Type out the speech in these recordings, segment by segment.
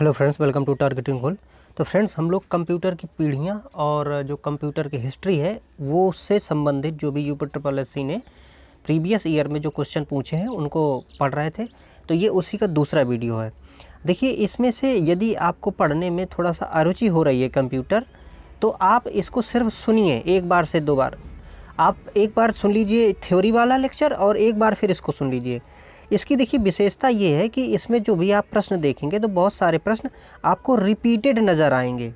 Hello friends, welcome to targeting goal. तो friends, हम लोग कंप्यूटर की पीढ़ियाँ और जो कंप्यूटर की हिस्ट्री है वो उससे संबंधित जो भी यूपीएससी ने प्रीवियस ईयर में जो क्वेश्चन पूछे हैं उनको पढ़ रहे थे। तो ये उसी का दूसरा वीडियो है। देखिए, इसमें से यदि आपको पढ़ने में थोड़ा सा अरुचि हो रही है कंप्यूटर, तो आप इसको सिर्फ सुनिए, एक बार से दो बार। आप एक बार सुन लीजिए थ्योरी वाला लेक्चर और एक बार फिर इसको सुन लीजिए। इसकी देखिए विशेषता ये है कि इसमें जो भी आप प्रश्न देखेंगे तो बहुत सारे प्रश्न आपको रिपीटेड नज़र आएंगे।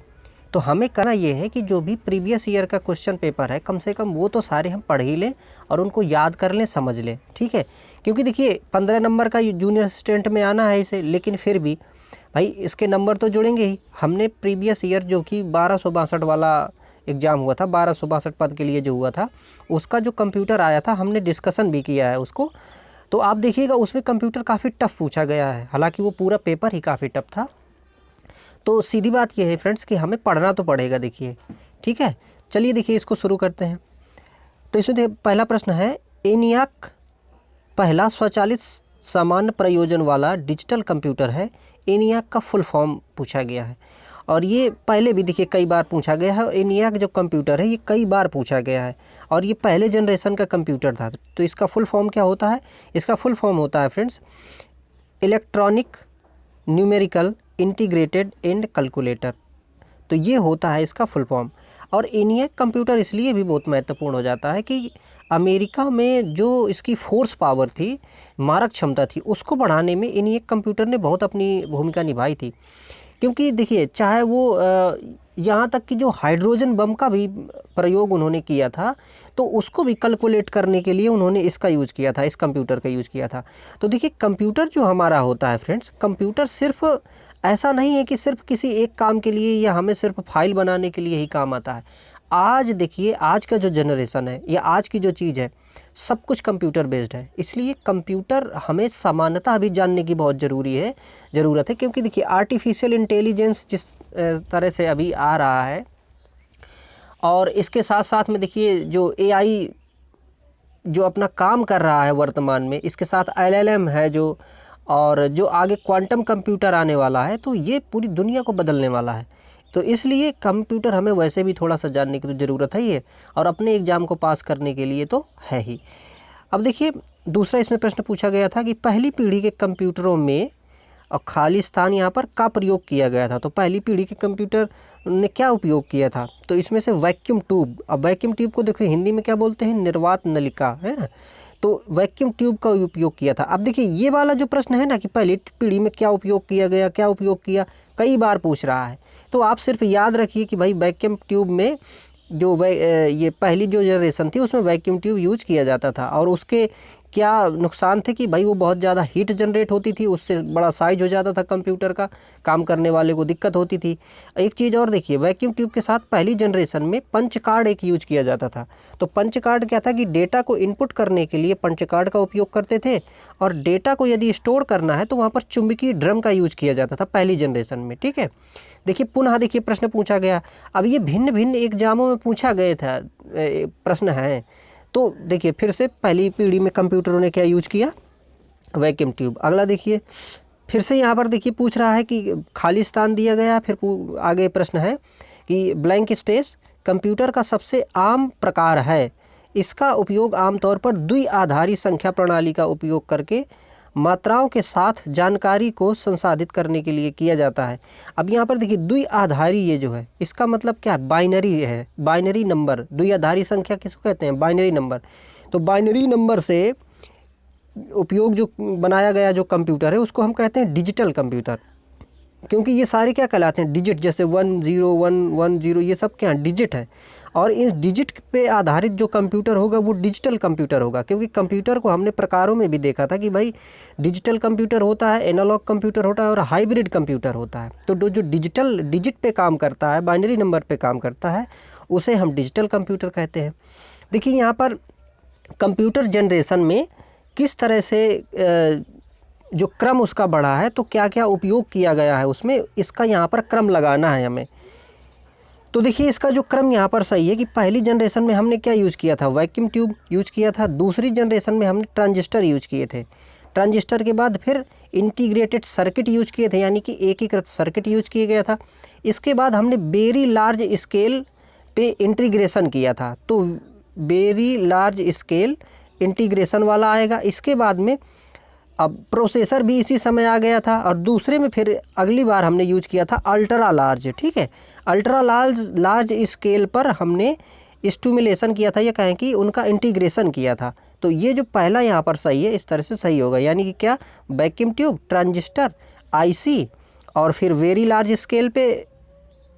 तो हमें करना ये है कि जो भी प्रीवियस ईयर का क्वेश्चन पेपर है कम से कम वो तो सारे हम पढ़ ही लें और उनको याद कर लें, समझ लें, ठीक है। क्योंकि देखिए 15 नंबर का जूनियर असिस्टेंट में आना है इसे, लेकिन फिर भी भाई इसके नंबर तो जुड़ेंगे ही। हमने प्रीवियस ईयर जो कि 1262 वाला एग्ज़ाम हुआ था, 1262 पद के लिए जो हुआ था, उसका जो कंप्यूटर आया था हमने डिस्कशन भी किया है उसको। तो आप देखिएगा उसमें कंप्यूटर काफ़ी टफ पूछा गया है, हालांकि वो पूरा पेपर ही काफ़ी टफ था। तो सीधी बात ये है फ्रेंड्स कि हमें पढ़ना तो पड़ेगा, देखिए, ठीक है। चलिए देखिए इसको शुरू करते हैं। तो इसमें पहला प्रश्न है, एनियाक पहला स्वचालित सामान्य प्रयोजन वाला डिजिटल कंप्यूटर है। एनियाक का फुल फॉर्म पूछा गया है और ये पहले भी देखिए कई बार पूछा गया है। और एनियाक जो कंप्यूटर है ये कई बार पूछा गया है और ये पहले जनरेशन का कंप्यूटर था। तो इसका फुल फॉर्म क्या होता है? इसका फुल फॉर्म होता है friends, electronic numerical integrated and calculator. तो ये होता है इसका फुल फॉर्म। और ENIAC कंप्यूटर इसलिए भी बहुत महत्वपूर्ण हो जाता है कि अमेरिका में जो इसकी फोर्स पावर थी, मारक क्षमता थी, उसको बढ़ाने में ENIAC कंप्यूटर ने बहुत अपनी भूमिका निभाई थी। क्योंकि देखिए, चाहे वो यहाँ तक कि जो हाइड्रोजन बम का भी प्रयोग उन्होंने किया था, तो उसको भी कैलकुलेट करने के लिए उन्होंने इसका यूज़ किया था, इस कंप्यूटर का यूज़ किया था। तो देखिए, कंप्यूटर जो हमारा होता है फ्रेंड्स, कंप्यूटर सिर्फ ऐसा नहीं है कि सिर्फ किसी एक काम के लिए या हमें सिर्फ फाइल बनाने के लिए ही काम आता है। आज देखिए, आज का जो जनरेशन है या आज की जो चीज़ है, सब कुछ कंप्यूटर बेस्ड है। इसलिए कंप्यूटर हमें सामान्यतः भी जानने की बहुत ज़रूरत है। क्योंकि देखिए, आर्टिफिशियल इंटेलिजेंस जिस तरह से अभी आ रहा है और इसके साथ साथ में देखिए जो AI जो अपना काम कर रहा है वर्तमान में, इसके साथ LLM है जो, और जो आगे क्वांटम कंप्यूटर आने वाला है, तो ये पूरी दुनिया को बदलने वाला है। तो इसलिए कंप्यूटर हमें वैसे भी थोड़ा सा जानने की तो ज़रूरत है ही है और अपने एग्ज़ाम को पास करने के लिए तो है ही। अब देखिए, दूसरा इसमें प्रश्न पूछा गया था कि पहली पीढ़ी के कंप्यूटरों में और खाली स्थान यहाँ पर का प्रयोग किया गया था। तो पहली पीढ़ी के कंप्यूटर ने क्या उपयोग किया था? तो इसमें से वैक्यूम ट्यूब। अब वैक्यूम ट्यूब को देखो हिंदी में क्या बोलते हैं? निर्वात नलिका, है ना। तो वैक्यूम ट्यूब का उपयोग किया था। अब देखिए, ये वाला जो प्रश्न है ना कि पहली पीढ़ी में क्या उपयोग किया गया, क्या उपयोग किया, कई बार पूछ रहा है। तो आप सिर्फ याद रखिए कि भाई वैक्यूम ट्यूब में जो ये पहली जो जनरेशन थी उसमें वैक्यूम ट्यूब यूज किया जाता था। और उसके क्या नुकसान थे कि भाई वो बहुत ज़्यादा हीट जनरेट होती थी, उससे बड़ा साइज हो जाता था कंप्यूटर का, काम करने वाले को दिक्कत होती थी। एक चीज़ और देखिए, वैक्यूम ट्यूब के साथ पहली जनरेशन में पंच कार्ड एक यूज किया जाता था। तो पंच कार्ड क्या था कि डेटा को इनपुट करने के लिए पंच कार्ड का उपयोग करते थे और डेटा को यदि स्टोर करना है तो वहाँ पर चुंबकीय ड्रम का यूज किया जाता था पहली जनरेशन में, ठीक है। देखिए, पुनः देखिए प्रश्न पूछा गया। अब ये भिन्न भिन्न एग्जामों में पूछा गया था प्रश्न है। तो देखिए, फिर से पहली पीढ़ी में कंप्यूटरों ने क्या यूज किया? Vacuum tube. अगला देखिए, फिर से यहाँ पर देखिए पूछ रहा है कि खाली स्थान दिया गया। फिर आगे प्रश्न है कि ब्लैंक स्पेस कंप्यूटर का सबसे आम प्रकार है। इसका उपयोग आमतौर पर द्विआधारी संख्या प्रणाली का उपयोग करके मात्राओं के साथ जानकारी को संसाधित करने के लिए किया जाता है। अब यहाँ पर देखिए, द्विआधारी ये जो है इसका मतलब क्या है? बाइनरी है, बाइनरी नंबर। द्विआधारी संख्या किसको कहते हैं? Binary number. तो बाइनरी नंबर से उपयोग जो बनाया गया जो कंप्यूटर है उसको हम कहते हैं डिजिटल कंप्यूटर। क्योंकि ये सारे क्या कहलाते हैं? डिजिट। जैसे 10110 ये सब क्या है? डिजिट है। और इस डिजिट पे आधारित जो कंप्यूटर होगा वो डिजिटल कंप्यूटर होगा। क्योंकि कंप्यूटर को हमने प्रकारों में भी देखा था कि भाई डिजिटल कंप्यूटर होता है, एनालॉग कंप्यूटर होता है और हाइब्रिड कंप्यूटर होता है। तो जो डिजिटल डिजिट पे काम करता है, बाइनरी नंबर पे काम करता है, उसे हम डिजिटल कंप्यूटर कहते हैं। देखिए, यहाँ पर कंप्यूटर जनरेशन में किस तरह से जो क्रम उसका बढ़ा है, तो क्या क्या उपयोग किया गया है उसमें, इसका यहाँ पर क्रम लगाना है हमें। तो देखिए, इसका जो क्रम यहाँ पर सही है कि पहली जनरेशन में हमने क्या यूज़ किया था? वैक्यूम ट्यूब यूज़ किया था। दूसरी जनरेशन में हमने ट्रांजिस्टर यूज़ किए थे। ट्रांजिस्टर के बाद फिर इंटीग्रेटेड सर्किट यूज किए थे, यानी कि एकीकृत सर्किट यूज किया गया था। इसके बाद हमने वेरी लार्ज स्केल पे इंटीग्रेशन किया था, तो वेरी लार्ज स्केल इंटीग्रेशन वाला आएगा। इसके बाद में अब प्रोसेसर भी इसी समय आ गया था, और दूसरे में फिर अगली बार हमने यूज किया था अल्ट्रा लार्ज, ठीक है। अल्ट्रा लार्ज स्केल पर हमने स्टिमुलेशन किया था, या कहें कि उनका इंटीग्रेशन किया था। तो ये जो पहला यहाँ पर सही है, इस तरह से सही होगा, यानी कि क्या, वैक्यूम ट्यूब, ट्रांजिस्टर, आईसी, और फिर वेरी लार्ज स्केल पे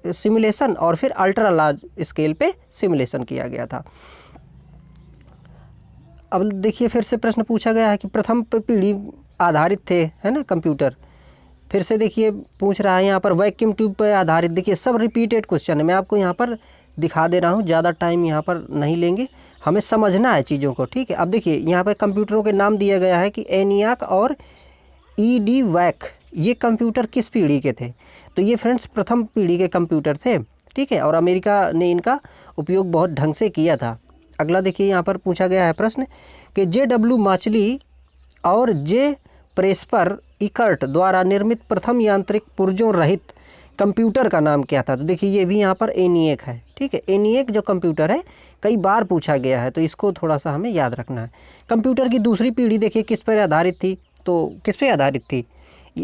सिमुलेशन, और फिर अल्ट्रा लार्ज स्केल पे सिमुलेशन किया गया था। अब देखिए फिर से प्रश्न पूछा गया है कि प्रथम पीढ़ी आधारित थे, है ना, कंप्यूटर। फिर से देखिए पूछ रहा है यहाँ पर वैक्यूम ट्यूब पर आधारित। देखिए सब रिपीटेड क्वेश्चन है, मैं आपको यहाँ पर दिखा दे रहा हूँ, ज़्यादा टाइम यहाँ पर नहीं लेंगे, हमें समझना है चीज़ों को, ठीक है। अब देखिए यहाँ पर कंप्यूटरों के नाम दिया गया है कि एनियाक और EDVAC, ये कंप्यूटर किस पीढ़ी के थे? तो ये फ्रेंड्स प्रथम पीढ़ी के कंप्यूटर थे, ठीक है, और अमेरिका ने इनका उपयोग बहुत ढंग से किया था। अगला देखिए यहाँ पर पूछा गया है प्रश्न कि JW माचली और J प्रेस्पर इकर्ट द्वारा निर्मित प्रथम यांत्रिक पुर्जों रहित कंप्यूटर का नाम क्या था? तो देखिए ये भी यहाँ पर ENIAC है, ठीक है। ENIAC जो कंप्यूटर है कई बार पूछा गया है, तो इसको थोड़ा सा हमें याद रखना है। कंप्यूटर की दूसरी पीढ़ी देखिए किस पर आधारित थी? तो किस पे आधारित थी?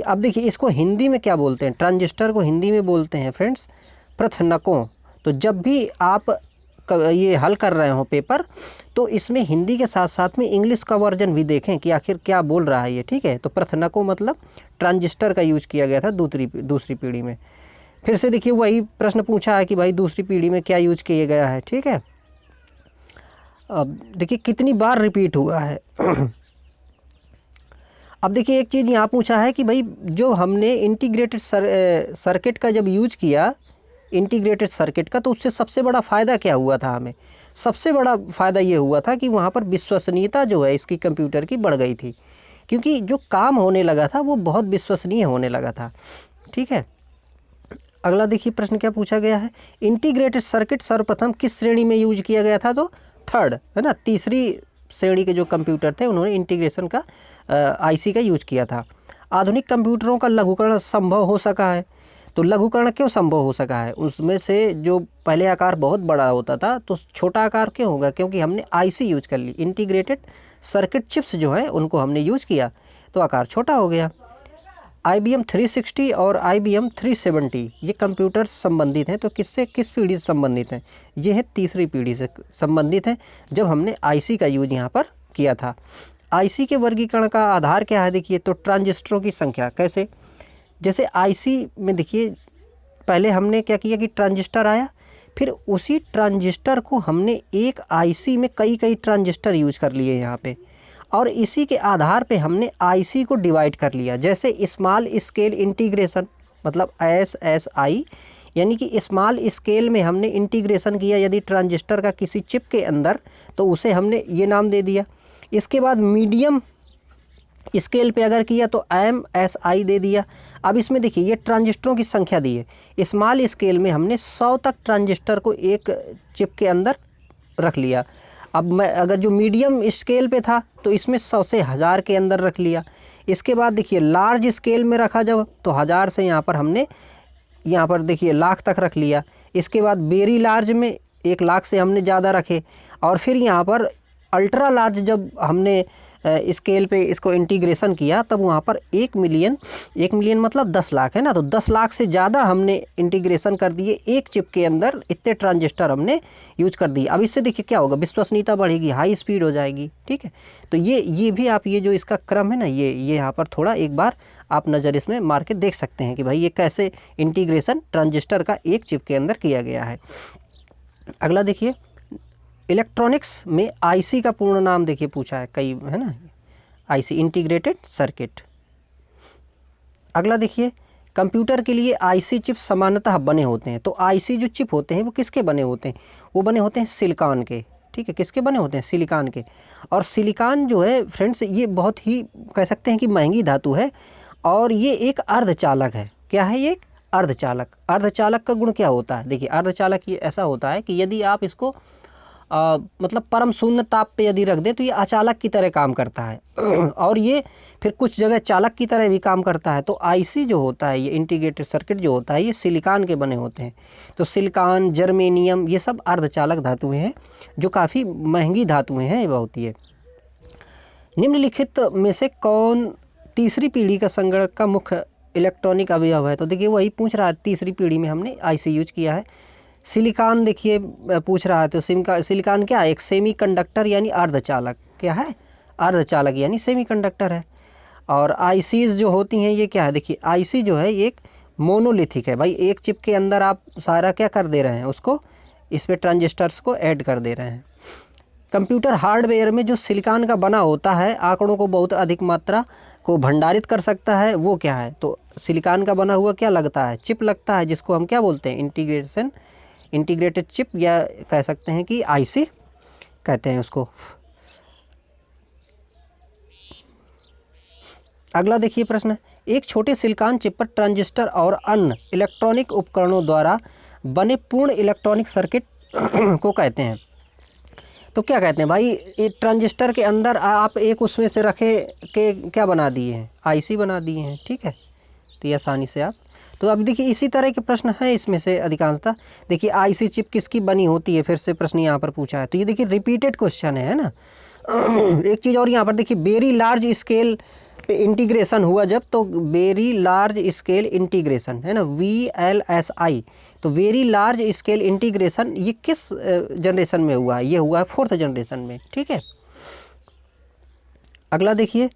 अब देखिए इसको हिंदी में क्या बोलते हैं? ट्रांजिस्टर को हिंदी में बोलते हैं फ्रेंड्स प्रथनकों। तो जब भी आप ये हल कर रहे हो पेपर, तो इसमें हिंदी के साथ साथ में इंग्लिश का वर्जन भी देखें कि आखिर क्या बोल रहा है ये, ठीक है। तो प्रथनकों मतलब ट्रांजिस्टर का यूज किया गया था दूसरी पीढ़ी में। फिर से देखिए वही प्रश्न पूछा है कि भाई दूसरी पीढ़ी में क्या यूज किया गया है, ठीक है। अब देखिए कितनी बार रिपीट हुआ है। अब देखिए एक चीज़ यहाँ पूछा है कि भाई जो हमने इंटीग्रेटेड सर्किट का जब यूज किया, इंटीग्रेटेड सर्किट का, तो उससे सबसे बड़ा फ़ायदा क्या हुआ था हमें? सबसे बड़ा फ़ायदा ये हुआ था कि वहाँ पर विश्वसनीयता जो है इसकी कंप्यूटर की बढ़ गई थी, क्योंकि जो काम होने लगा था वो बहुत विश्वसनीय होने लगा था, ठीक है। अगला देखिए प्रश्न क्या पूछा गया है, इंटीग्रेटेड सर्किट सर्वप्रथम किस श्रेणी में यूज किया गया था? तो थर्ड, है ना, तीसरी श्रेणी के जो कंप्यूटर थे उन्होंने इंटीग्रेशन का आईसी का यूज किया था। आधुनिक कंप्यूटरों का लघुकरण संभव हो सका है। तो लघुकरण क्यों संभव हो सका है? उसमें से जो पहले आकार बहुत बड़ा होता था, तो छोटा आकार क्यों होगा? क्योंकि हमने आईसी यूज कर ली, इंटीग्रेटेड सर्किट चिप्स जो हैं उनको हमने यूज किया, तो आकार छोटा हो गया। IBM 360 और IBM 370 ये कंप्यूटर संबंधित हैं, तो किस पीढ़ी से संबंधित हैं? ये है तीसरी पीढ़ी से संबंधित हैं, जब हमने आईसी का यूज यहाँ पर किया था। आईसी के वर्गीकरण का आधार क्या है? देखिए तो ट्रांजिस्टरों की संख्या। कैसे? जैसे आईसी में देखिए पहले हमने क्या किया कि ट्रांजिस्टर आया, फिर उसी ट्रांजिस्टर को हमने एक आईसी में कई ट्रांजिस्टर यूज कर लिए यहाँ पे, और इसी के आधार पे हमने आईसी को डिवाइड कर लिया। जैसे स्मॉल स्केल इंटीग्रेशन, मतलब SSI, यानी कि स्मॉल स्केल में हमने इंटीग्रेशन किया यदि ट्रांजिस्टर का किसी चिप के अंदर, तो उसे हमने ये नाम दे दिया। इसके बाद मीडियम स्केल पे अगर किया तो MSI दे दिया। अब इसमें देखिए ये ट्रांजिस्टरों की संख्या दी है। स्मॉल स्केल में हमने 100 तक ट्रांजिस्टर को एक चिप के अंदर रख लिया। अब मैं अगर जो मीडियम स्केल पे था तो इसमें 100 से 1000 के अंदर रख लिया। इसके बाद देखिए लार्ज स्केल में रखा जब, तो 1000 से यहाँ पर हमने यहाँ पर देखिए लाख तक रख लिया। इसके बाद वेरी लार्ज में 1 लाख से हमने ज़्यादा रखे, और फिर यहाँ पर अल्ट्रा लार्ज जब हमने स्केल पे इसको इंटीग्रेशन किया, तब वहाँ पर 1 मिलियन मतलब 10 लाख है ना, तो 10 लाख से ज़्यादा हमने इंटीग्रेशन कर दिए एक चिप के अंदर, इतने ट्रांजिस्टर हमने यूज कर दिए। अब इससे देखिए क्या होगा, विश्वसनीयता बढ़ेगी, हाई स्पीड हो जाएगी, ठीक है। तो ये भी आप ये जो इसका क्रम है ना, ये यहाँ पर थोड़ा एक बार आप नज़र इसमें मार के देख सकते हैं कि भाई ये कैसे इंटीग्रेशन ट्रांजिस्टर का एक चिप के अंदर किया गया है। अगला देखिए इलेक्ट्रॉनिक्स में आईसी का पूर्ण नाम देखिए पूछा है कई, है ना, आईसी इंटीग्रेटेड सर्किट। अगला देखिए कंप्यूटर के लिए आईसी चिप सामान्यतः बने होते हैं। तो आईसी जो चिप होते हैं वो किसके बने होते हैं? वो बने होते हैं सिलिकॉन के, ठीक है। किसके बने होते हैं? सिलिकॉन के। और सिलिकॉन जो है फ्रेंड्स ये बहुत ही कह सकते हैं कि महंगी धातु है, और ये एक अर्धचालक है। क्या है ये? एक अर्धचालक। अर्धचालक का गुण क्या होता है? देखिए अर्धचालक ये ऐसा होता है कि यदि आप इसको मतलब परम शून्य ताप पे यदि रख दे तो ये अचालक की तरह काम करता है और ये फिर कुछ जगह चालक की तरह भी काम करता है। तो आईसी जो होता है, ये इंटीग्रेटेड सर्किट जो होता है, ये सिलिकॉन के बने होते हैं। तो सिलिकॉन, जर्मेनियम, ये सब अर्धचालक धातुएं हैं जो काफ़ी महंगी धातुएं हैं ये बहुत ही। निम्नलिखित में से कौन तीसरी पीढ़ी का संगणक का मुख्य इलेक्ट्रॉनिक अवयव है? तो देखिए वही पूछ रहा है, तीसरी पीढ़ी में हमने आईसी यूज किया है। सिलिकॉन देखिए पूछ रहा है, तो सिलिकॉन क्या है? एक सेमीकंडक्टर यानी अर्धचालक। क्या है? अर्धचालक यानी सेमीकंडक्टर है। और आईसीज जो होती हैं ये क्या है? देखिए आईसी जो है ये एक मोनोलिथिक है भाई। एक चिप के अंदर आप सारा क्या कर दे रहे हैं, उसको इसमें ट्रांजिस्टर्स को ऐड कर दे रहे हैं। कंप्यूटर हार्डवेयर में जो सिलिकॉन का बना होता है, आंकड़ों को बहुत अधिक मात्रा को भंडारित कर सकता है, वो क्या है? तो सिलिकॉन का बना हुआ क्या लगता है? चिप लगता है, जिसको हम क्या बोलते हैं? इंटीग्रेटेड चिप, या कह सकते हैं कि आईसी कहते हैं उसको। अगला देखिए प्रश्न, एक छोटे सिलिकॉन चिप पर ट्रांजिस्टर और अन्य इलेक्ट्रॉनिक उपकरणों द्वारा बने पूर्ण इलेक्ट्रॉनिक सर्किट को कहते हैं। तो क्या कहते हैं भाई? ये ट्रांजिस्टर के अंदर आप एक उसमें से रखे के क्या बना दिए हैं? आईसी बना दिए हैं, ठीक है। तो ये आसानी से आप, तो अब देखिए इसी तरह के प्रश्न हैं इसमें से अधिकांशतः। देखिए आईसी चिप किसकी बनी होती है, फिर से प्रश्न यहाँ पर पूछा है। तो ये देखिए रिपीटेड क्वेश्चन है ना। एक चीज़ और यहाँ पर देखिए, वेरी लार्ज स्केल पे इंटीग्रेशन हुआ जब, तो वेरी लार्ज स्केल इंटीग्रेशन है ना, VLSI। तो वेरी लार्ज स्केल इंटीग्रेशन ये किस जनरेशन में हुआ है? ये हुआ है 4th जनरेशन में, ठीक है। अगला देखिए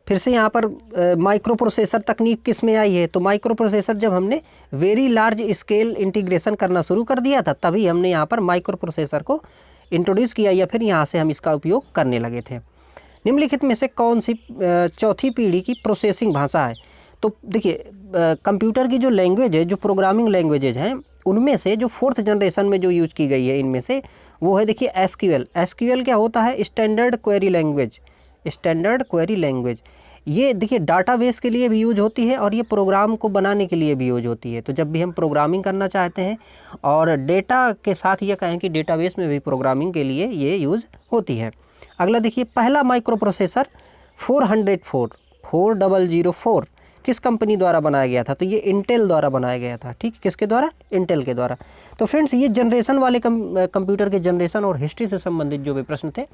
फिर से यहाँ पर माइक्रो प्रोसेसर तकनीक किस में आई है? तो माइक्रो प्रोसेसर जब हमने वेरी लार्ज स्केल इंटीग्रेशन करना शुरू कर दिया था, तभी हमने यहाँ पर माइक्रो प्रोसेसर को इंट्रोड्यूस किया, या फिर यहाँ से हम इसका उपयोग करने लगे थे। निम्नलिखित में से कौन सी चौथी पीढ़ी की प्रोसेसिंग भाषा है? तो देखिए कंप्यूटर की जो लैंग्वेज है, जो प्रोग्रामिंग लैंग्वेजेज हैं, उनमें से जो 4th जनरेशन में जो यूज की गई है इनमें से, वो है देखिए SQL। SQL क्या होता है? Standard query language. Standard query language ये देखिए डाटाबेस के लिए भी यूज होती है और ये प्रोग्राम को बनाने के लिए भी यूज होती है। तो जब भी हम प्रोग्रामिंग करना चाहते हैं और डेटा के साथ ये कहें कि डेटाबेस में भी प्रोग्रामिंग के लिए ये यूज होती है। अगला देखिए, पहला माइक्रो प्रोसेसर 4004 किस कंपनी द्वारा बनाया गया था? तो ये इंटेल द्वारा बनाया गया था, ठीक। किसके द्वारा? इंटेल के द्वारा। तो फ्रेंड्स ये जनरेशन वाले कंप्यूटर के जनरेशन और हिस्ट्री से संबंधित जो भी प्रश्न थे,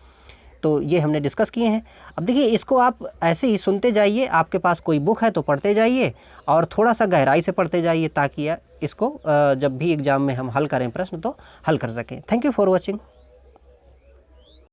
तो ये हमने डिस्कस किए हैं। अब देखिए इसको आप ऐसे ही सुनते जाइए, आपके पास कोई बुक है तो पढ़ते जाइए और थोड़ा सा गहराई से पढ़ते जाइए, ताकि इसको जब भी एग्ज़ाम में हम हल करें प्रश्न तो हल कर सकें। Thank you for watching.